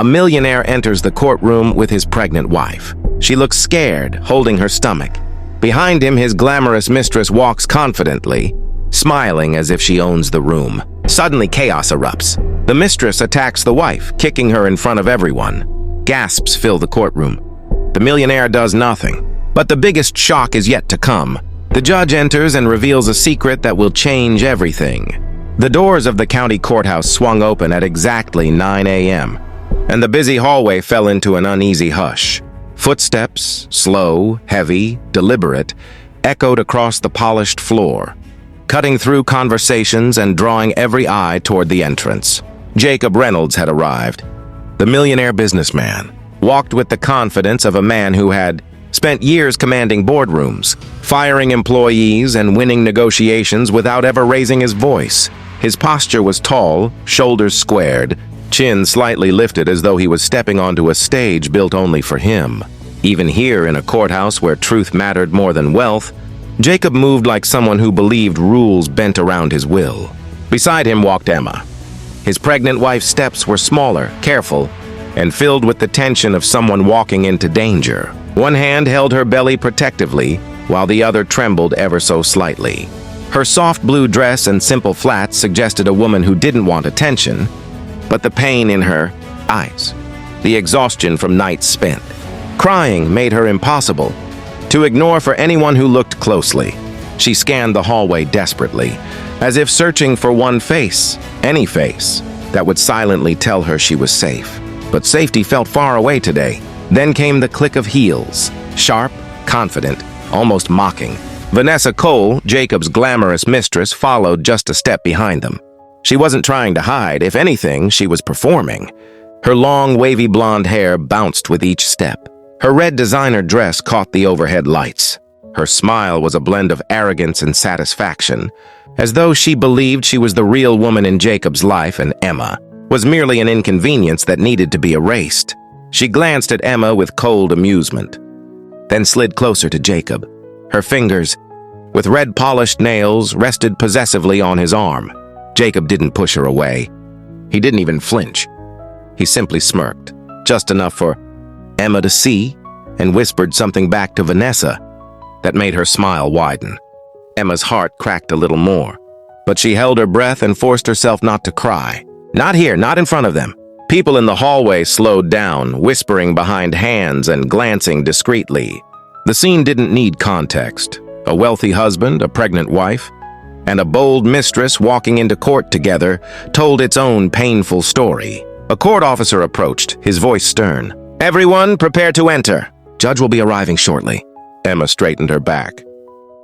A millionaire enters the courtroom with his pregnant wife. She looks scared, holding her stomach. Behind him, his glamorous mistress walks confidently, smiling as if she owns the room. Suddenly, chaos erupts. The mistress attacks the wife, kicking her in front of everyone. Gasps fill the courtroom. The millionaire does nothing. But the biggest shock is yet to come. The judge enters and reveals a secret that will change everything. The doors of the county courthouse swung open at exactly 9 a.m., and the busy hallway fell into an uneasy hush. Footsteps, slow, heavy, deliberate, echoed across the polished floor, cutting through conversations and drawing every eye toward the entrance. Jacob Reynolds had arrived. The millionaire businessman walked with the confidence of a man who had spent years commanding boardrooms, firing employees and winning negotiations without ever raising his voice. His posture was tall, shoulders squared, chin slightly lifted as though he was stepping onto a stage built only for him. Even here in a courthouse where truth mattered more than wealth, Jacob moved like someone who believed rules bent around his will. Beside him walked Emma. His pregnant wife's steps were smaller, careful, and filled with the tension of someone walking into danger. One hand held her belly protectively, while the other trembled ever so slightly. Her soft blue dress and simple flats suggested a woman who didn't want attention, but the pain in her eyes, the exhaustion from nights spent. Crying made her impossible to ignore for anyone who looked closely. She scanned the hallway desperately, as if searching for one face, any face, that would silently tell her she was safe. But safety felt far away today. Then came the click of heels, sharp, confident, almost mocking. Vanessa Cole, Jacob's glamorous mistress, followed just a step behind them. She wasn't trying to hide. If anything, she was performing. Her long, wavy blonde hair bounced with each step. Her red designer dress caught the overhead lights. Her smile was a blend of arrogance and satisfaction, as though she believed she was the real woman in Jacob's life and Emma was merely an inconvenience that needed to be erased. She glanced at Emma with cold amusement, then slid closer to Jacob. Her fingers, with red-polished nails, rested possessively on his arm. Jacob didn't push her away. He didn't even flinch. He simply smirked, just enough for Emma to see, and whispered something back to Vanessa that made her smile widen. Emma's heart cracked a little more, but she held her breath and forced herself not to cry. Not here, not in front of them. People in the hallway slowed down, whispering behind hands and glancing discreetly. The scene didn't need context. A wealthy husband, a pregnant wife, and a bold mistress walking into court together told its own painful story. A court officer approached, his voice stern. "Everyone, prepare to enter. Judge will be arriving shortly." Emma straightened her back.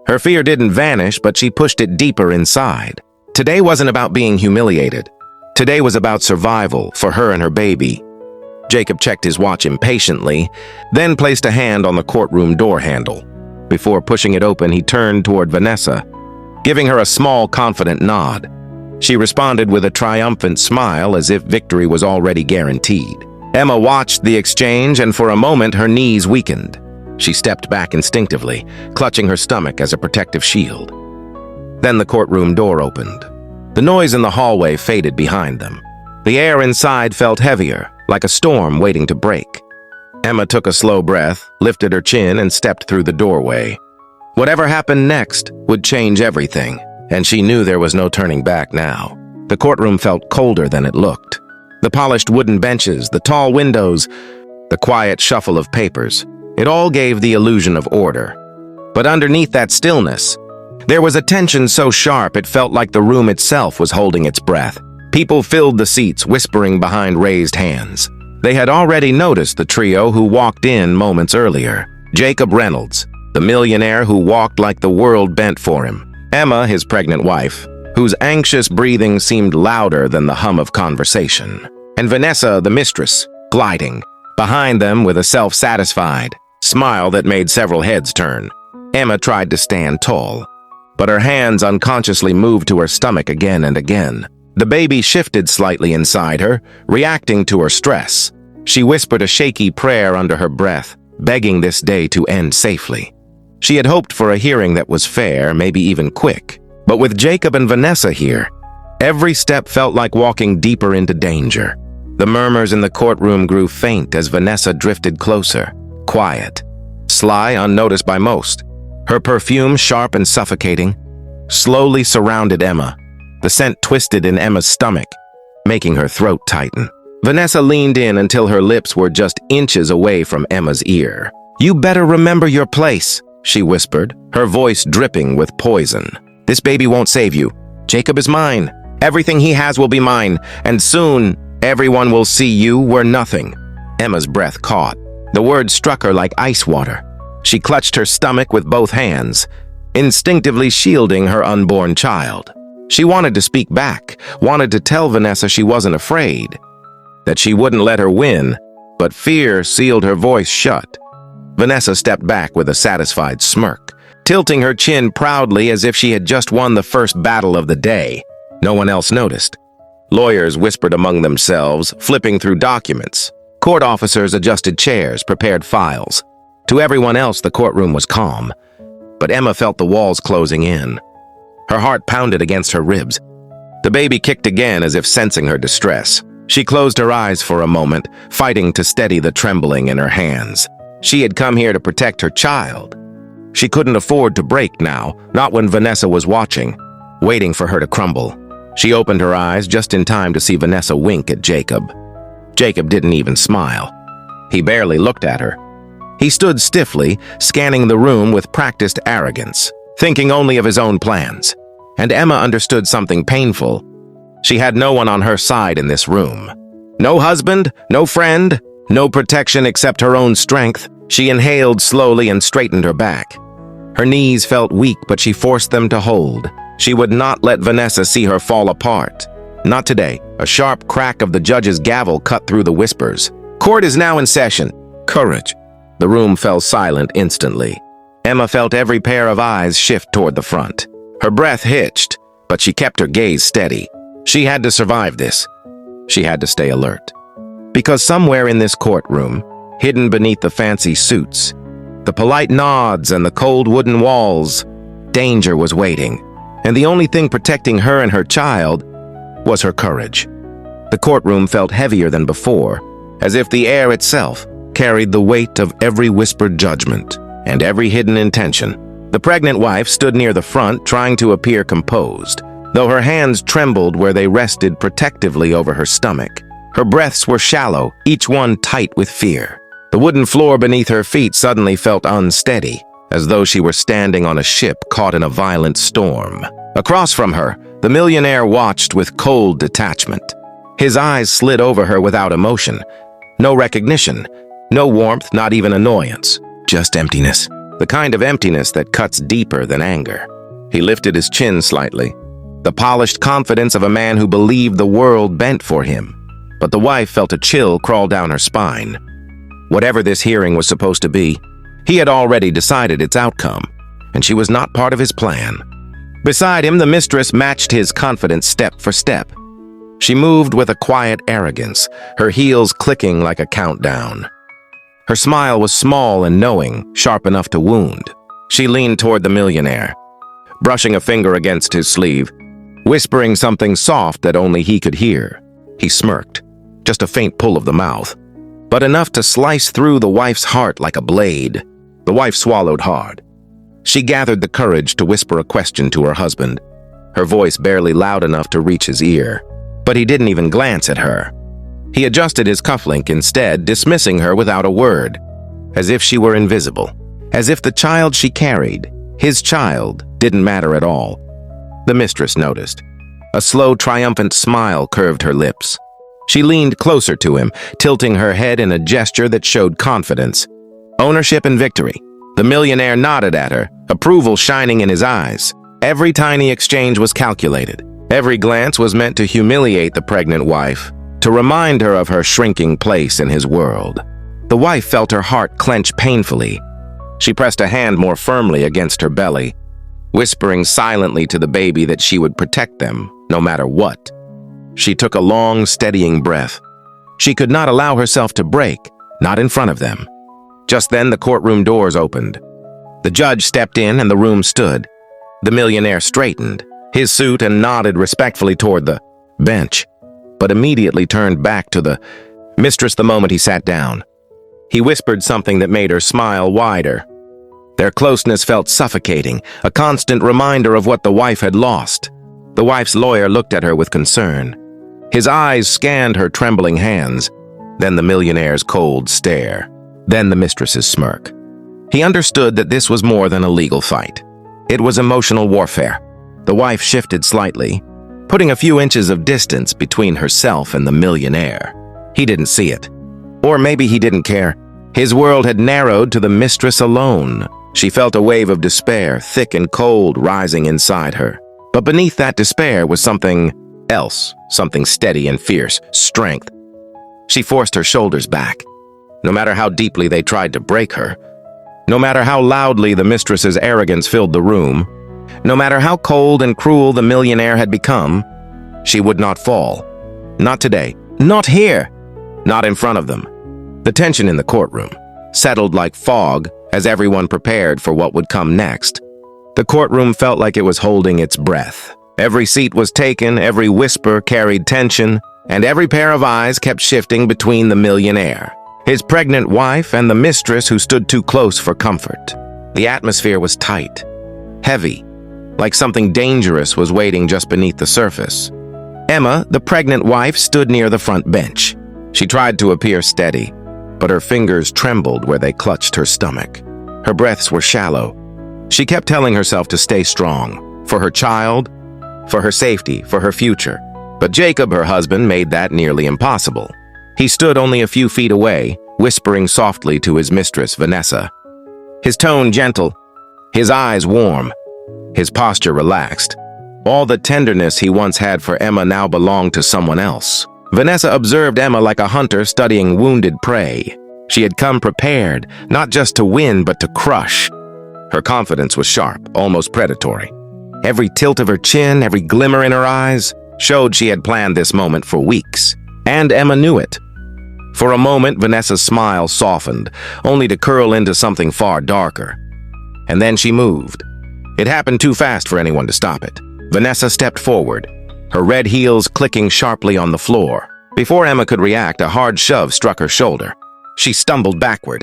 Her fear didn't vanish, but she pushed it deeper inside. Today wasn't about being humiliated. Today was about survival for her and her baby. Jacob checked his watch impatiently, then placed a hand on the courtroom door handle. Before pushing it open, he turned toward Vanessa, giving her a small, confident nod. She responded with a triumphant smile as if victory was already guaranteed. Emma watched the exchange, and for a moment her knees weakened. She stepped back instinctively, clutching her stomach as a protective shield. Then the courtroom door opened. The noise in the hallway faded behind them. The air inside felt heavier, like a storm waiting to break. Emma took a slow breath, lifted her chin, and stepped through the doorway. Whatever happened next would change everything, and she knew there was no turning back now. The courtroom felt colder than it looked. The polished wooden benches, the tall windows, the quiet shuffle of papers, it all gave the illusion of order. But underneath that stillness, there was a tension so sharp it felt like the room itself was holding its breath. People filled the seats, whispering behind raised hands. They had already noticed the trio who walked in moments earlier. Jacob Reynolds, the millionaire who walked like the world bent for him. Emma, his pregnant wife, whose anxious breathing seemed louder than the hum of conversation. And Vanessa, the mistress, gliding behind them with a self-satisfied smile that made several heads turn. Emma tried to stand tall, but her hands unconsciously moved to her stomach again and again. The baby shifted slightly inside her, reacting to her stress. She whispered a shaky prayer under her breath, begging this day to end safely. She had hoped for a hearing that was fair, maybe even quick. But with Jacob and Vanessa here, every step felt like walking deeper into danger. The murmurs in the courtroom grew faint as Vanessa drifted closer, quiet, sly, unnoticed by most. Her perfume, sharp and suffocating, slowly surrounded Emma. The scent twisted in Emma's stomach, making her throat tighten. Vanessa leaned in until her lips were just inches away from Emma's ear. "You better remember your place," she whispered, her voice dripping with poison. "This baby won't save you. Jacob is mine. Everything he has will be mine, and soon everyone will see you were nothing." Emma's breath caught. The words struck her like ice water. She clutched her stomach with both hands, instinctively shielding her unborn child. She wanted to speak back, wanted to tell Vanessa she wasn't afraid, that she wouldn't let her win, but fear sealed her voice shut. Vanessa stepped back with a satisfied smirk, tilting her chin proudly as if she had just won the first battle of the day. No one else noticed. Lawyers whispered among themselves, flipping through documents. Court officers adjusted chairs, prepared files. To everyone else, the courtroom was calm, but Emma felt the walls closing in. Her heart pounded against her ribs. The baby kicked again as if sensing her distress. She closed her eyes for a moment, fighting to steady the trembling in her hands. She had come here to protect her child. She couldn't afford to break now, not when Vanessa was watching, waiting for her to crumble. She opened her eyes just in time to see Vanessa wink at Jacob. Jacob didn't even smile. He barely looked at her. He stood stiffly, scanning the room with practiced arrogance, thinking only of his own plans. And Emma understood something painful. She had no one on her side in this room. No husband, no friend, no protection except her own strength. She inhaled slowly and straightened her back. Her knees felt weak, but she forced them to hold. She would not let Vanessa see her fall apart. Not today. A sharp crack of the judge's gavel cut through the whispers. "Court is now in session. Courage." The room fell silent instantly. Emma felt every pair of eyes shift toward the front. Her breath hitched, but she kept her gaze steady. She had to survive this. She had to stay alert. Because somewhere in this courtroom, hidden beneath the fancy suits, the polite nods and the cold wooden walls, danger was waiting. And the only thing protecting her and her child was her courage. The courtroom felt heavier than before, as if the air itself carried the weight of every whispered judgment and every hidden intention. The pregnant wife stood near the front, trying to appear composed, though her hands trembled where they rested protectively over her stomach. Her breaths were shallow, each one tight with fear. The wooden floor beneath her feet suddenly felt unsteady, as though she were standing on a ship caught in a violent storm. Across from her, the millionaire watched with cold detachment. His eyes slid over her without emotion. No recognition, no warmth, not even annoyance. Just emptiness. The kind of emptiness that cuts deeper than anger. He lifted his chin slightly. The polished confidence of a man who believed the world bent for him. But the wife felt a chill crawl down her spine. Whatever this hearing was supposed to be, he had already decided its outcome, and she was not part of his plan. Beside him, the mistress matched his confidence step for step. She moved with a quiet arrogance, her heels clicking like a countdown. Her smile was small and knowing, sharp enough to wound. She leaned toward the millionaire, brushing a finger against his sleeve, whispering something soft that only he could hear. He smirked, just a faint pull of the mouth, but enough to slice through the wife's heart like a blade. The wife swallowed hard. She gathered the courage to whisper a question to her husband, her voice barely loud enough to reach his ear. But he didn't even glance at her. He adjusted his cufflink instead, dismissing her without a word, as if she were invisible, as if the child she carried, his child, didn't matter at all. The mistress noticed. A slow, triumphant smile curved her lips. She leaned closer to him, tilting her head in a gesture that showed confidence, ownership and victory. The millionaire nodded at her, approval shining in his eyes. Every tiny exchange was calculated. Every glance was meant to humiliate the pregnant wife, to remind her of her shrinking place in his world. The wife felt her heart clench painfully. She pressed a hand more firmly against her belly, whispering silently to the baby that she would protect them, no matter what. She took a long, steadying breath. She could not allow herself to break, not in front of them. Just then, the courtroom doors opened. The judge stepped in and the room stood. The millionaire straightened his suit and nodded respectfully toward the bench. but immediately turned back to the mistress the moment he sat down. He whispered something that made her smile wider. Their closeness felt suffocating, a constant reminder of what the wife had lost. The wife's lawyer looked at her with concern. His eyes scanned her trembling hands, then the millionaire's cold stare, then the mistress's smirk. He understood that this was more than a legal fight. It was emotional warfare. The wife shifted slightly, putting a few inches of distance between herself and the millionaire. He didn't see it. Or maybe he didn't care. His world had narrowed to the mistress alone. She felt a wave of despair, thick and cold, rising inside her. But beneath that despair was something else, something steady and fierce, strength. She forced her shoulders back. No matter how deeply they tried to break her, no matter how loudly the mistress's arrogance filled the room, no matter how cold and cruel the millionaire had become, she would not fall. Not today. Not here. Not in front of them. The tension in the courtroom settled like fog as everyone prepared for what would come next. The courtroom felt like it was holding its breath. Every seat was taken, every whisper carried tension, and every pair of eyes kept shifting between the millionaire, his pregnant wife, and the mistress who stood too close for comfort. The atmosphere was tight, heavy, like something dangerous was waiting just beneath the surface. Emma, the pregnant wife, stood near the front bench. She tried to appear steady, but her fingers trembled where they clutched her stomach. Her breaths were shallow. She kept telling herself to stay strong, for her child, for her safety, for her future. But Jacob, her husband, made that nearly impossible. He stood only a few feet away, whispering softly to his mistress, Vanessa. His tone gentle, his eyes warm, his posture relaxed. All the tenderness he once had for Emma now belonged to someone else. Vanessa observed Emma like a hunter studying wounded prey. She had come prepared, not just to win, but to crush. Her confidence was sharp, almost predatory. Every tilt of her chin, every glimmer in her eyes, showed she had planned this moment for weeks. And Emma knew it. For a moment, Vanessa's smile softened, only to curl into something far darker. And then she moved. It happened too fast for anyone to stop it. Vanessa stepped forward, her red heels clicking sharply on the floor. Before Emma could react, a hard shove struck her shoulder. She stumbled backward,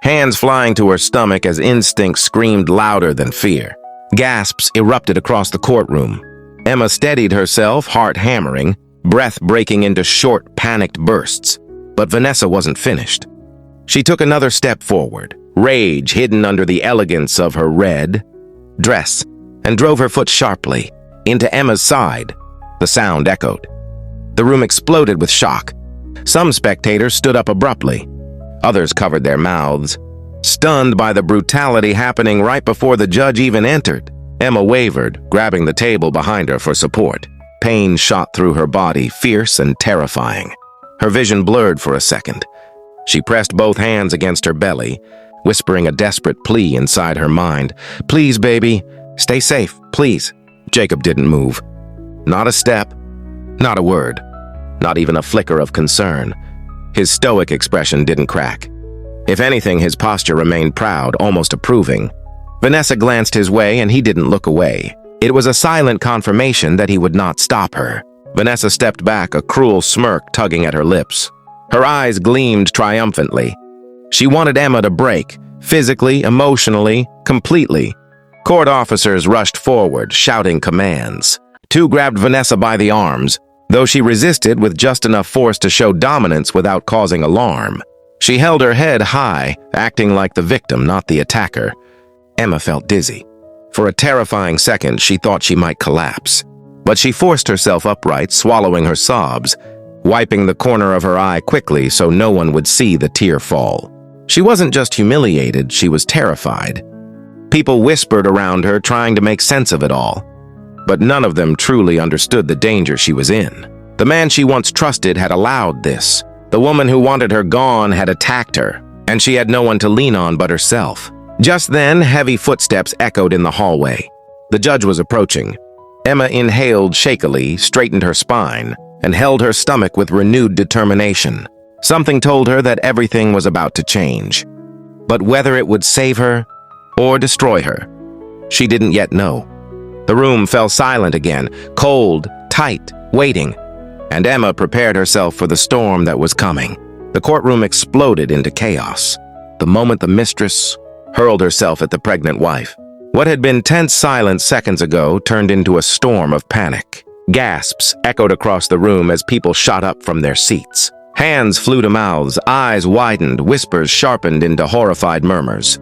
hands flying to her stomach as instinct screamed louder than fear. Gasps erupted across the courtroom. Emma steadied herself, heart hammering, breath breaking into short, panicked bursts. But Vanessa wasn't finished. She took another step forward, rage hidden under the elegance of her red dress, and drove her foot sharply into Emma's side. The sound echoed. The room exploded with shock. Some spectators stood up abruptly. Others covered their mouths, stunned by the brutality happening right before the judge even entered. Emma wavered, grabbing the table behind her for support. Pain shot through her body, fierce and terrifying. Her vision blurred for a second. She pressed both hands against her belly, whispering a desperate plea inside her mind. "Please, baby, stay safe, please." Jacob didn't move. Not a step, not a word, not even a flicker of concern. His stoic expression didn't crack. If anything, his posture remained proud, almost approving. Vanessa glanced his way and he didn't look away. It was a silent confirmation that he would not stop her. Vanessa stepped back, a cruel smirk tugging at her lips. Her eyes gleamed triumphantly. She wanted Emma to break, physically, emotionally, completely. Court officers rushed forward, shouting commands. Two grabbed Vanessa by the arms, though she resisted with just enough force to show dominance without causing alarm. She held her head high, acting like the victim, not the attacker. Emma felt dizzy. For a terrifying second, she thought she might collapse. But she forced herself upright, swallowing her sobs, wiping the corner of her eye quickly so no one would see the tear fall. She wasn't just humiliated, she was terrified. People whispered around her, trying to make sense of it all. But none of them truly understood the danger she was in. The man she once trusted had allowed this. The woman who wanted her gone had attacked her, and she had no one to lean on but herself. Just then, heavy footsteps echoed in the hallway. The judge was approaching. Emma inhaled shakily, straightened her spine, and held her stomach with renewed determination. Something told her that everything was about to change. But whether it would save her or destroy her, she didn't yet know. The room fell silent again, cold, tight, waiting. and Emma prepared herself for the storm that was coming. The courtroom exploded into chaos the moment the mistress hurled herself at the pregnant wife. What had been tense silence seconds ago turned into a storm of panic. Gasps echoed across the room as people shot up from their seats. Hands flew to mouths, eyes widened, whispers sharpened into horrified murmurs.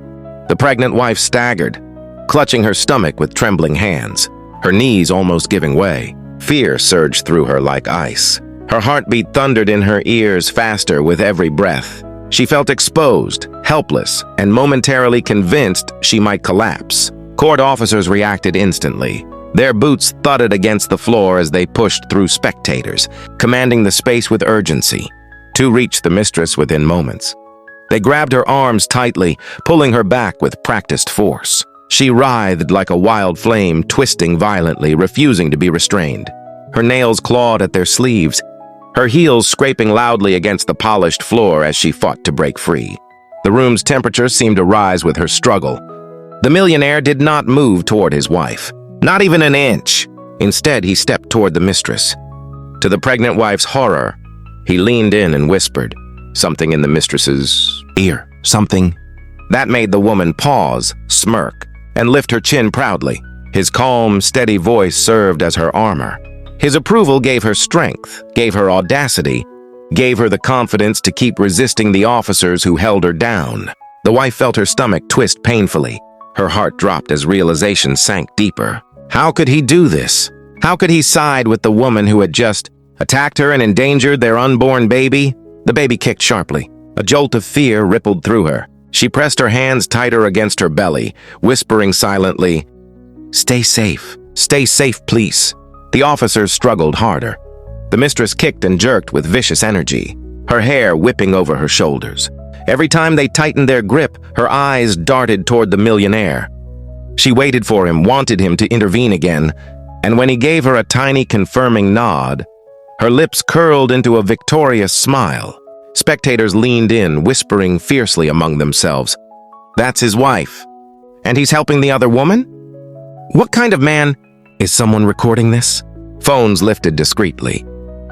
The pregnant wife staggered, clutching her stomach with trembling hands, her knees almost giving way. Fear surged through her like ice. Her heartbeat thundered in her ears faster with every breath. She felt exposed, helpless, and momentarily convinced she might collapse. Court officers reacted instantly. Their boots thudded against the floor as they pushed through spectators, commanding the space with urgency. Two reached the mistress within moments. They grabbed her arms tightly, pulling her back with practiced force. She writhed like a wild flame, twisting violently, refusing to be restrained. Her nails clawed at their sleeves, her heels scraping loudly against the polished floor as she fought to break free. The room's temperature seemed to rise with her struggle. The millionaire did not move toward his wife, not even an inch. Instead, he stepped toward the mistress. To the pregnant wife's horror, he leaned in and whispered, something in the mistress's ear, something that made the woman pause, smirk, and lift her chin proudly. His calm, steady voice served as her armor. His approval gave her strength, gave her audacity, gave her the confidence to keep resisting the officers who held her down. The wife felt her stomach twist painfully. Her heart dropped as realization sank deeper. How could he do this? How could he side with the woman who had just attacked her and endangered their unborn baby? The baby kicked sharply. A jolt of fear rippled through her. She pressed her hands tighter against her belly, whispering silently, "Stay safe. Stay safe, please." The officers struggled harder. The mistress kicked and jerked with vicious energy, her hair whipping over her shoulders. Every time they tightened their grip, her eyes darted toward the millionaire. She waited for him, wanted him to intervene again, and when he gave her a tiny confirming nod, her lips curled into a victorious smile. Spectators leaned in, whispering fiercely among themselves, "That's his wife. And he's helping the other woman? What kind of man? Is someone recording this?" Phones lifted discreetly.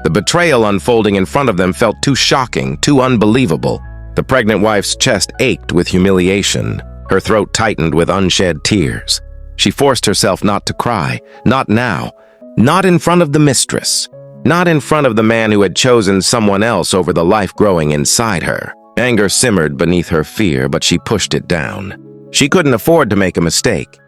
The betrayal unfolding in front of them felt too shocking, too unbelievable. The pregnant wife's chest ached with humiliation. Her throat tightened with unshed tears. She forced herself not to cry, not now, not in front of the mistress, not in front of the man who had chosen someone else over the life growing inside her. Anger simmered beneath her fear, but she pushed it down. She couldn't afford to make a mistake.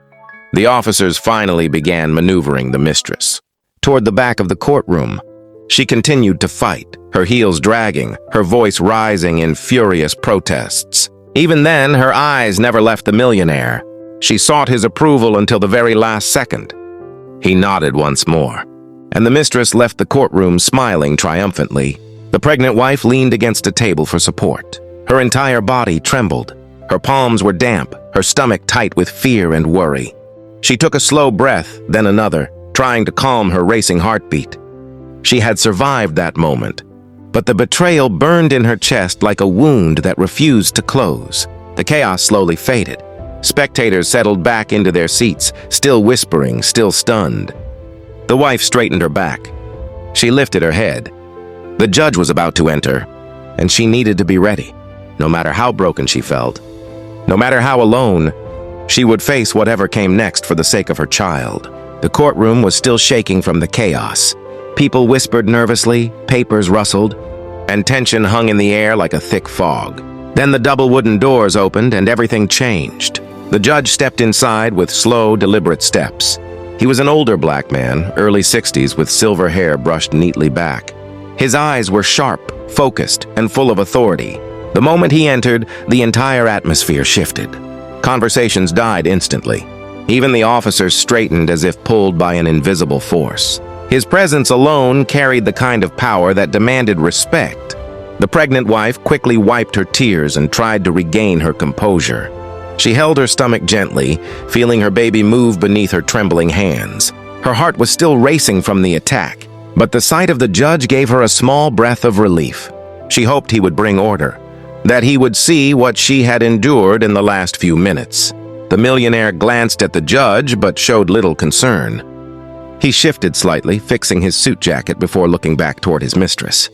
The officers finally began maneuvering the mistress toward the back of the courtroom. She continued to fight, her heels dragging, her voice rising in furious protests. Even then, her eyes never left the millionaire. She sought his approval until the very last second. He nodded once more, and the mistress left the courtroom smiling triumphantly. The pregnant wife leaned against a table for support. Her entire body trembled. Her palms were damp, her stomach tight with fear and worry. She took a slow breath, then another, trying to calm her racing heartbeat. She had survived that moment, but the betrayal burned in her chest like a wound that refused to close. The chaos slowly faded. Spectators settled back into their seats, still whispering, still stunned. The wife straightened her back. She lifted her head. The judge was about to enter, and she needed to be ready. No matter how broken she felt, no matter how alone, she would face whatever came next for the sake of her child. The courtroom was still shaking from the chaos. People whispered nervously, papers rustled, and tension hung in the air like a thick fog. Then the double wooden doors opened and everything changed. The judge stepped inside with slow, deliberate steps. He was an older black man, early 60s, with silver hair brushed neatly back. His eyes were sharp, focused, and full of authority. The moment he entered, the entire atmosphere shifted. Conversations died instantly. Even the officers straightened as if pulled by an invisible force. His presence alone carried the kind of power that demanded respect. The pregnant wife quickly wiped her tears and tried to regain her composure. She held her stomach gently, feeling her baby move beneath her trembling hands. Her heart was still racing from the attack, but the sight of the judge gave her a small breath of relief. She hoped he would bring order, that he would see what she had endured in the last few minutes. The millionaire glanced at the judge but showed little concern. He shifted slightly, fixing his suit jacket before looking back toward his mistress.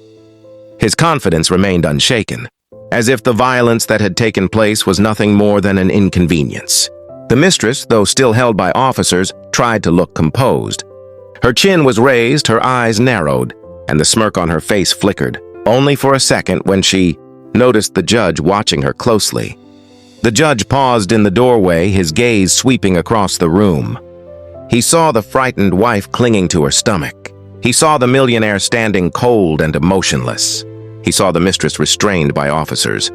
His confidence remained unshaken, as if the violence that had taken place was nothing more than an inconvenience. The mistress, though still held by officers, tried to look composed. Her chin was raised, her eyes narrowed, and the smirk on her face flickered, only for a second when she noticed the judge watching her closely. The judge paused in the doorway, his gaze sweeping across the room. He saw the frightened wife clinging to her stomach. He saw the millionaire standing cold and emotionless. He saw the mistress restrained by officers.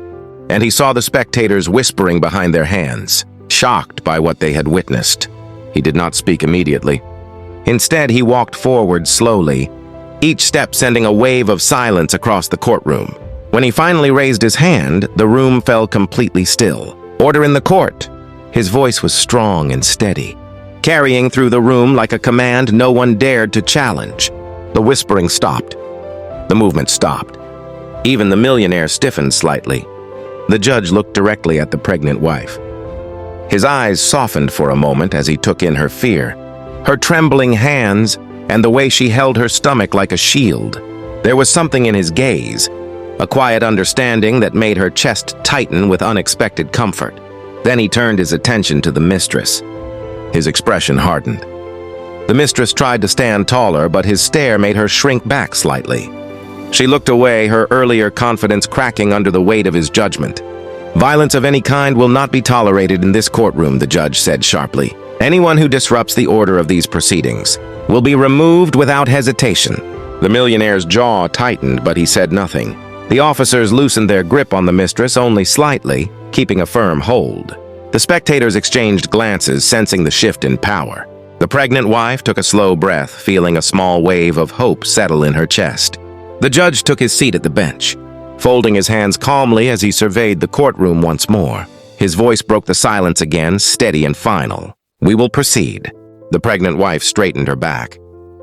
And he saw the spectators whispering behind their hands, shocked by what they had witnessed. He did not speak immediately. Instead, he walked forward slowly, each step sending a wave of silence across the courtroom. When he finally raised his hand, the room fell completely still. "Order in the court!" His voice was strong and steady, carrying through the room like a command no one dared to challenge. The whispering stopped. The movement stopped. Even the millionaire stiffened slightly. The judge looked directly at the pregnant wife. His eyes softened for a moment as he took in her fear, her trembling hands, and the way she held her stomach like a shield. There was something in his gaze, a quiet understanding that made her chest tighten with unexpected comfort. Then he turned his attention to the mistress. His expression hardened. The mistress tried to stand taller, but his stare made her shrink back slightly. She looked away, her earlier confidence cracking under the weight of his judgment. "Violence of any kind will not be tolerated in this courtroom," the judge said sharply. "Anyone who disrupts the order of these proceedings will be removed without hesitation." The millionaire's jaw tightened, but he said nothing. The officers loosened their grip on the mistress only slightly, keeping a firm hold. The spectators exchanged glances, sensing the shift in power. The pregnant wife took a slow breath, feeling a small wave of hope settle in her chest. The judge took his seat at the bench, folding his hands calmly as he surveyed the courtroom once more. His voice broke the silence again, steady and final. "We will proceed." The pregnant wife straightened her back,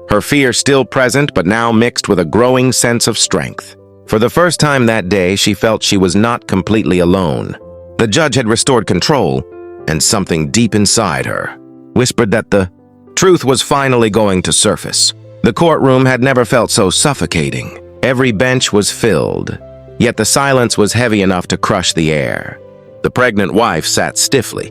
her fear still present but now mixed with a growing sense of strength. For the first time that day, she felt she was not completely alone. The judge had restored control, and something deep inside her whispered that the truth was finally going to surface. The courtroom had never felt so suffocating. Every bench was filled, yet the silence was heavy enough to crush the air. The pregnant wife sat stiffly,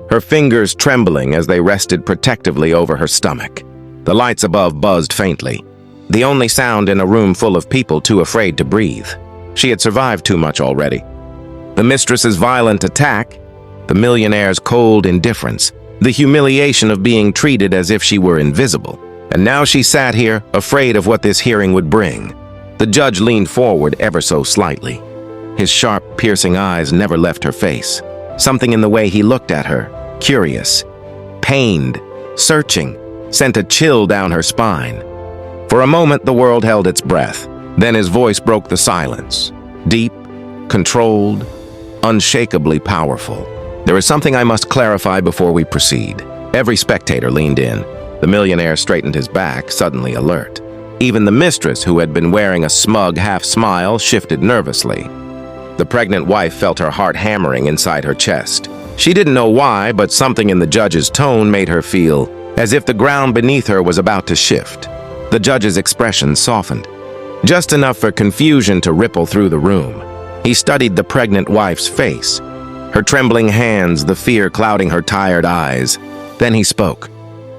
her fingers trembling as they rested protectively over her stomach. The lights above buzzed faintly, the only sound in a room full of people too afraid to breathe. She had survived too much already. The mistress's violent attack, the millionaire's cold indifference, the humiliation of being treated as if she were invisible. And now she sat here, afraid of what this hearing would bring. The judge leaned forward ever so slightly. His sharp, piercing eyes never left her face. Something in the way he looked at her, curious, pained, searching, sent a chill down her spine. For a moment, the world held its breath. Then his voice broke the silence. Deep, controlled, unshakably powerful. "There is something I must clarify before we proceed." Every spectator leaned in. The millionaire straightened his back, suddenly alert. Even the mistress, who had been wearing a smug half-smile, shifted nervously. The pregnant wife felt her heart hammering inside her chest. She didn't know why, but something in the judge's tone made her feel as if the ground beneath her was about to shift. The judge's expression softened, just enough for confusion to ripple through the room. He studied the pregnant wife's face, her trembling hands, the fear clouding her tired eyes. Then he spoke.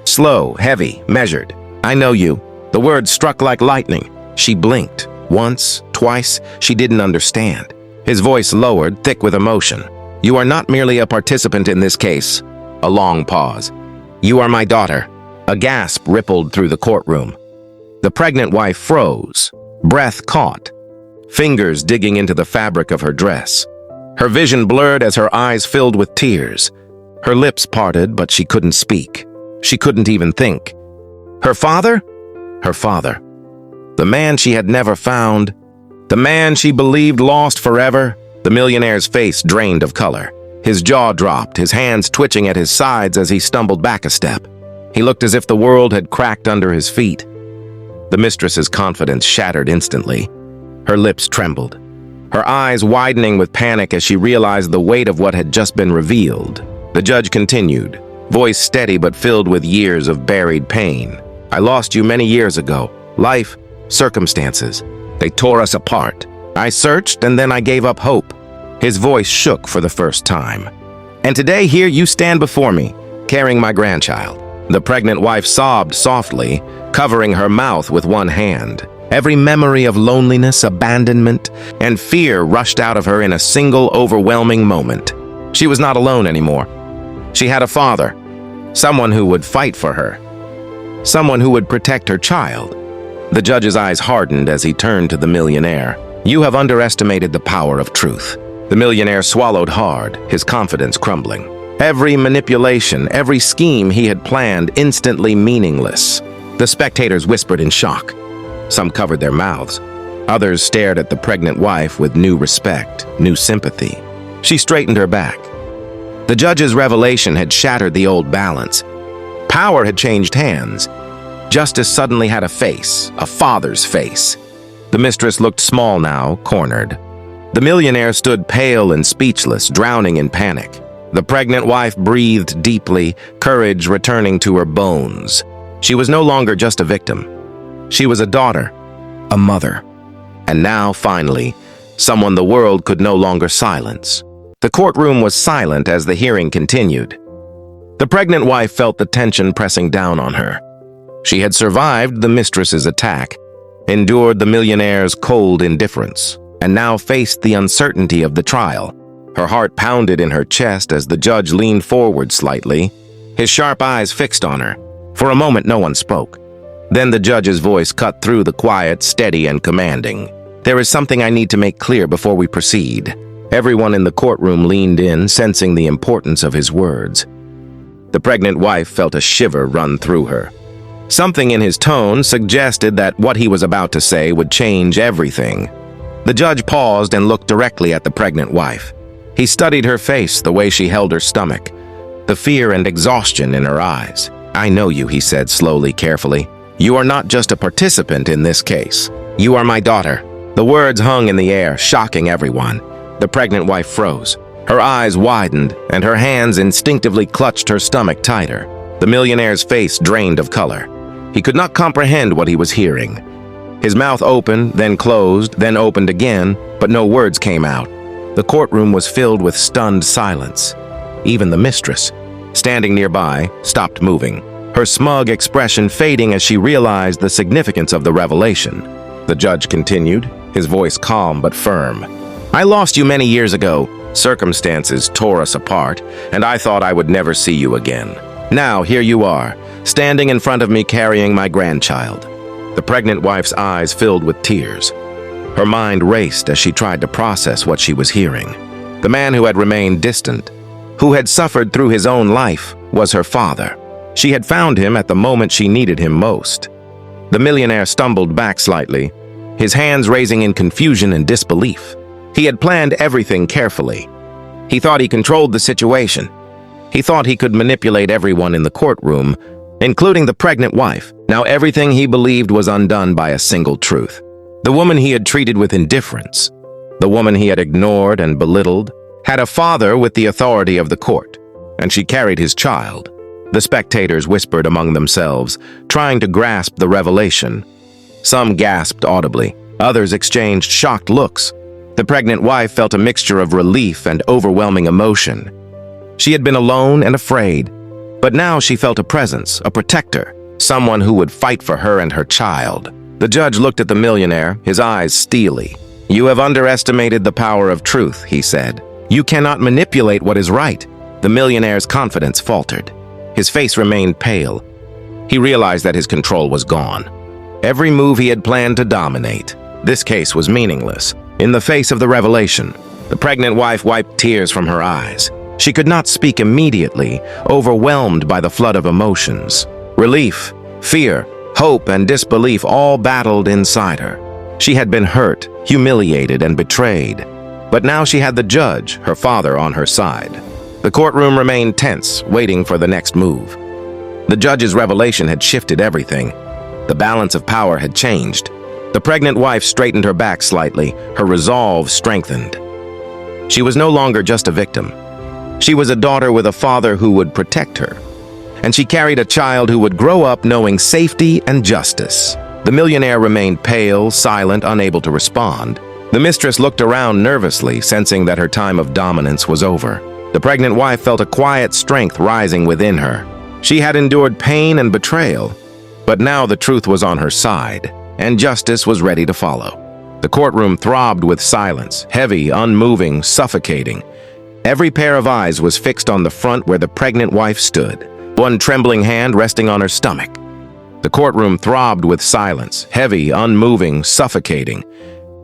Slow, heavy, measured. "I know you." The words struck like lightning. She blinked. Once, twice, she didn't understand. His voice lowered, thick with emotion. "You are not merely a participant in this case." A long pause. "You are my daughter." A gasp rippled through the courtroom. The pregnant wife froze, breath caught, fingers digging into the fabric of her dress. Her vision blurred as her eyes filled with tears. Her lips parted, but she couldn't speak. She couldn't even think. Her father? Her father. The man she had never found. The man she believed lost forever. The millionaire's face drained of color. His jaw dropped, his hands twitching at his sides as he stumbled back a step. He looked as if the world had cracked under his feet. The mistress's confidence shattered instantly. Her lips trembled, her eyes widening with panic as she realized the weight of what had just been revealed. The judge continued, voice steady but filled with years of buried pain. I lost you many years ago. Life, circumstances, they tore us apart. I searched and then I gave up hope." His voice shook for the first time. "And today here you stand before me, carrying my grandchild." The pregnant wife sobbed softly, covering her mouth with one hand. Every memory of loneliness, abandonment, and fear rushed out of her in a single overwhelming moment. She was not alone anymore. She had a father, someone who would fight for her, someone who would protect her child. The judge's eyes hardened as he turned to the millionaire. "You have underestimated the power of truth." The millionaire swallowed hard, his confidence crumbling. Every manipulation, every scheme he had planned instantly meaningless. The spectators whispered in shock. Some covered their mouths. Others stared at the pregnant wife with new respect, new sympathy. She straightened her back. The judge's revelation had shattered the old balance. Power had changed hands. Justice suddenly had a face, a father's face. The mistress looked small now, cornered. The millionaire stood pale and speechless, drowning in panic. The pregnant wife breathed deeply, courage returning to her bones. She was no longer just a victim. She was a daughter, a mother, and now, finally, someone the world could no longer silence. The courtroom was silent as the hearing continued. The pregnant wife felt the tension pressing down on her. She had survived the mistress's attack, endured the millionaire's cold indifference, and now faced the uncertainty of the trial. Her heart pounded in her chest as the judge leaned forward slightly, his sharp eyes fixed on her. For a moment, no one spoke. Then the judge's voice cut through the quiet, steady and commanding. "There is something I need to make clear before we proceed." Everyone in the courtroom leaned in, sensing the importance of his words. The pregnant wife felt a shiver run through her. Something in his tone suggested that what he was about to say would change everything. The judge paused and looked directly at the pregnant wife. He studied her face, the way she held her stomach, the fear and exhaustion in her eyes. "I know you," he said slowly, carefully. "You are not just a participant in this case. You are my daughter." The words hung in the air, shocking everyone. The pregnant wife froze. Her eyes widened, and her hands instinctively clutched her stomach tighter. The millionaire's face drained of color. He could not comprehend what he was hearing. His mouth opened, then closed, then opened again, but no words came out. The courtroom was filled with stunned silence. Even the mistress, standing nearby, stopped moving, her smug expression fading as she realized the significance of the revelation. The judge continued, his voice calm but firm. "I lost you many years ago. Circumstances tore us apart, and I thought I would never see you again. Now, here you are, standing in front of me carrying my grandchild." The pregnant wife's eyes filled with tears. Her mind raced as she tried to process what she was hearing. The man who had remained distant, who had suffered through his own life, was her father. She had found him at the moment she needed him most. The millionaire stumbled back slightly, his hands raising in confusion and disbelief. He had planned everything carefully. He thought he controlled the situation. He thought he could manipulate everyone in the courtroom, including the pregnant wife. Now everything he believed was undone by a single truth. The woman he had treated with indifference, the woman he had ignored and belittled, had a father with the authority of the court, and she carried his child. The spectators whispered among themselves, trying to grasp the revelation. Some gasped audibly, others exchanged shocked looks. The pregnant wife felt a mixture of relief and overwhelming emotion. She had been alone and afraid, but now she felt a presence, a protector, someone who would fight for her and her child. The judge looked at the millionaire, his eyes steely. "You have underestimated the power of truth," he said. "You cannot manipulate what is right." The millionaire's confidence faltered. His face remained pale. He realized that his control was gone. Every move he had planned to dominate. This case was meaningless. In the face of the revelation, the pregnant wife wiped tears from her eyes. She could not speak immediately, overwhelmed by the flood of emotions. Relief, fear, hope, and disbelief all battled inside her. She had been hurt, humiliated, and betrayed. But now she had the judge, her father, on her side. The courtroom remained tense, waiting for the next move. The judge's revelation had shifted everything. The balance of power had changed. The pregnant wife straightened her back slightly, her resolve strengthened. She was no longer just a victim. She was a daughter with a father who would protect her. and she carried a child who would grow up knowing safety and justice. The millionaire remained pale, silent, unable to respond. The mistress looked around nervously, sensing that her time of dominance was over. The pregnant wife felt a quiet strength rising within her. She had endured pain and betrayal, but now the truth was on her side, and justice was ready to follow. The courtroom throbbed with silence, heavy, unmoving, suffocating. Every pair of eyes was fixed on the front where the pregnant wife stood, one trembling hand resting on her stomach. The courtroom throbbed with silence, heavy, unmoving, suffocating.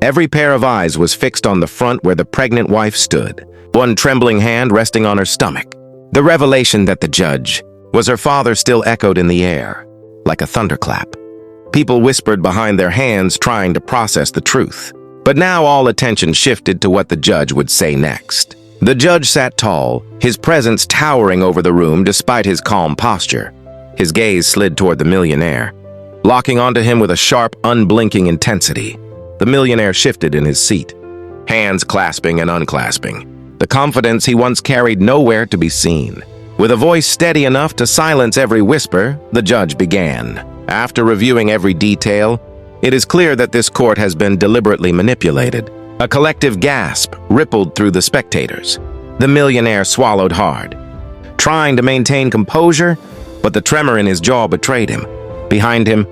Every pair of eyes was fixed on the front where the pregnant wife stood, one trembling hand resting on her stomach. The revelation that the judge was her father still echoed in the air, like a thunderclap. People whispered behind their hands, trying to process the truth. But now all attention shifted to what the judge would say next. The judge sat tall, his presence towering over the room despite his calm posture. His gaze slid toward the millionaire, locking onto him with a sharp, unblinking intensity. The millionaire shifted in his seat, hands clasping and unclasping. The confidence he once carried nowhere to be seen. With a voice steady enough to silence every whisper, the judge began. After reviewing every detail, it is clear that this court has been deliberately manipulated. A collective gasp rippled through the spectators. The millionaire swallowed hard, trying to maintain composure, but the tremor in his jaw betrayed him. Behind him,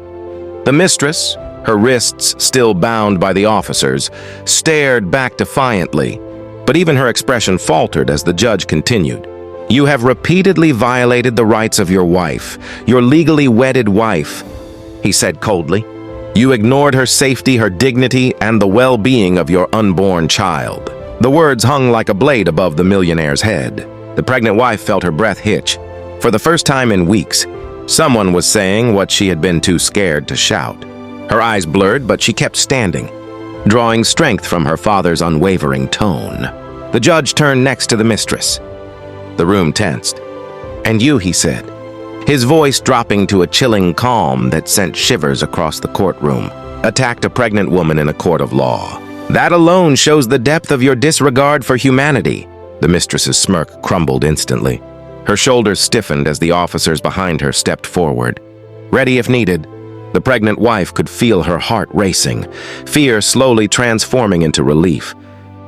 the mistress, her wrists still bound by the officers, stared back defiantly, but even her expression faltered as the judge continued. "You have repeatedly violated the rights of your wife, your legally wedded wife," he said coldly. "You ignored her safety, her dignity, and the well-being of your unborn child." The words hung like a blade above the millionaire's head. The pregnant wife felt her breath hitch. For the first time in weeks, someone was saying what she had been too scared to shout. Her eyes blurred, but she kept standing, drawing strength from her father's unwavering tone. The judge turned next to the mistress. The room tensed. "And you," he said, his voice dropping to a chilling calm that sent shivers across the courtroom, "attacked a pregnant woman in a court of law. That alone shows the depth of your disregard for humanity." The mistress's smirk crumbled instantly. Her shoulders stiffened as the officers behind her stepped forward. Ready if needed, the pregnant wife could feel her heart racing, fear slowly transforming into relief.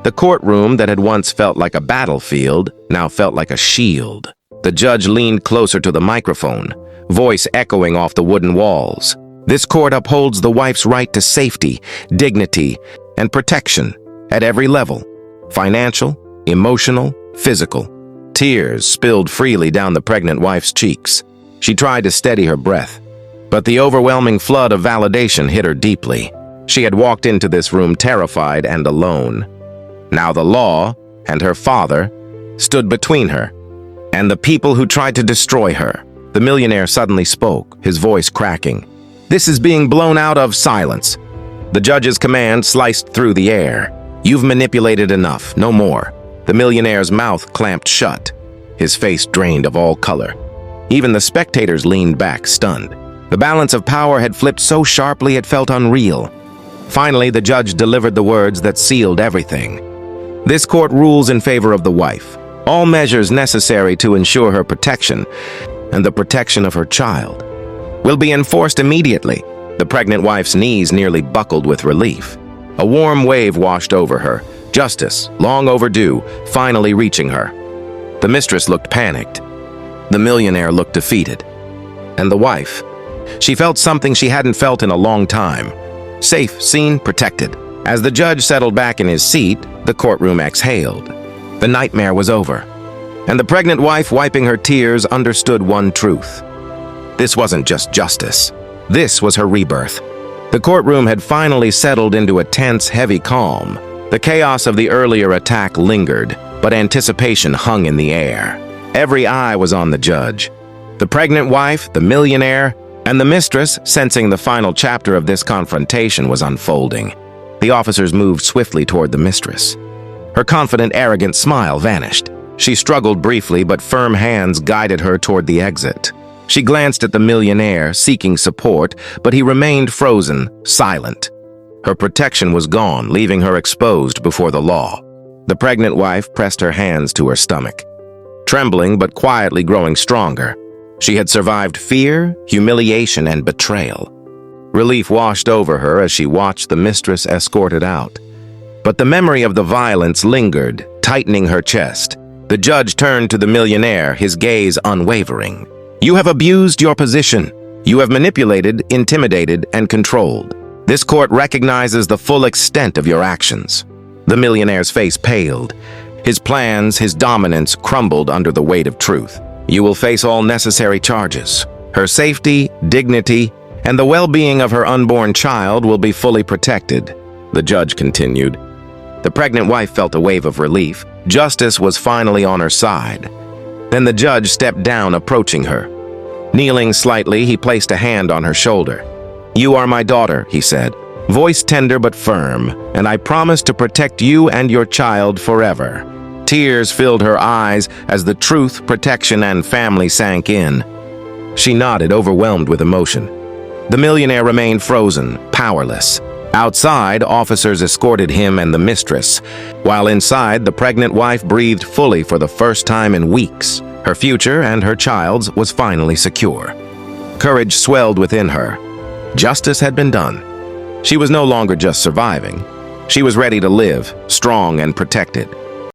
The courtroom that had once felt like a battlefield now felt like a shield. The judge leaned closer to the microphone, voice echoing off the wooden walls. "This court upholds the wife's right to safety, dignity, and protection at every level. Financial, emotional, physical." Tears spilled freely down the pregnant wife's cheeks. She tried to steady her breath, but the overwhelming flood of validation hit her deeply. She had walked into this room terrified and alone. Now the law and her father stood between her and the people who tried to destroy her. The millionaire suddenly spoke, his voice cracking. "This is being blown out of silence." The judge's command sliced through the air. "You've manipulated enough, no more." The millionaire's mouth clamped shut, his face drained of all color. Even the spectators leaned back, stunned. The balance of power had flipped so sharply it felt unreal. Finally, the judge delivered the words that sealed everything. "This court rules in favor of the wife. All measures necessary to ensure her protection and the protection of her child will be enforced immediately." The pregnant wife's knees nearly buckled with relief. A warm wave washed over her. Justice, long overdue, finally reaching her. The mistress looked panicked. The millionaire looked defeated. And the wife, she felt something she hadn't felt in a long time. Safe, seen, protected. As the judge settled back in his seat, the courtroom exhaled. The nightmare was over. And the pregnant wife, wiping her tears, understood one truth. This wasn't just justice. This was her rebirth. The courtroom had finally settled into a tense, heavy calm. The chaos of the earlier attack lingered, but anticipation hung in the air. Every eye was on the judge. The pregnant wife, the millionaire, and the mistress, sensing the final chapter of this confrontation was unfolding. The officers moved swiftly toward the mistress. Her confident, arrogant smile vanished. She struggled briefly, but firm hands guided her toward the exit. She glanced at the millionaire, seeking support, but he remained frozen, silent. Her protection was gone, leaving her exposed before the law. The pregnant wife pressed her hands to her stomach, trembling but quietly growing stronger. She had survived fear, humiliation, and betrayal. Relief washed over her as she watched the mistress escorted out. But the memory of the violence lingered, tightening her chest. The judge turned to the millionaire, his gaze unwavering. "You have abused your position. You have manipulated, intimidated, and controlled. This court recognizes the full extent of your actions." The millionaire's face paled. His plans, his dominance crumbled under the weight of truth. "You will face all necessary charges. Her safety, dignity, and the well-being of her unborn child will be fully protected," the judge continued. The pregnant wife felt a wave of relief. Justice was finally on her side. Then the judge stepped down, approaching her. Kneeling slightly, he placed a hand on her shoulder. "You are my daughter," he said, voice tender but firm, "and I promise to protect you and your child forever." Tears filled her eyes as the truth, protection, and family sank in. She nodded, overwhelmed with emotion. The millionaire remained frozen, powerless. Outside, officers escorted him and the mistress, while inside, the pregnant wife breathed fully for the first time in weeks. Her future and her child's was finally secure. Courage swelled within her. Justice had been done. She was no longer just surviving. She was ready to live, strong and protected.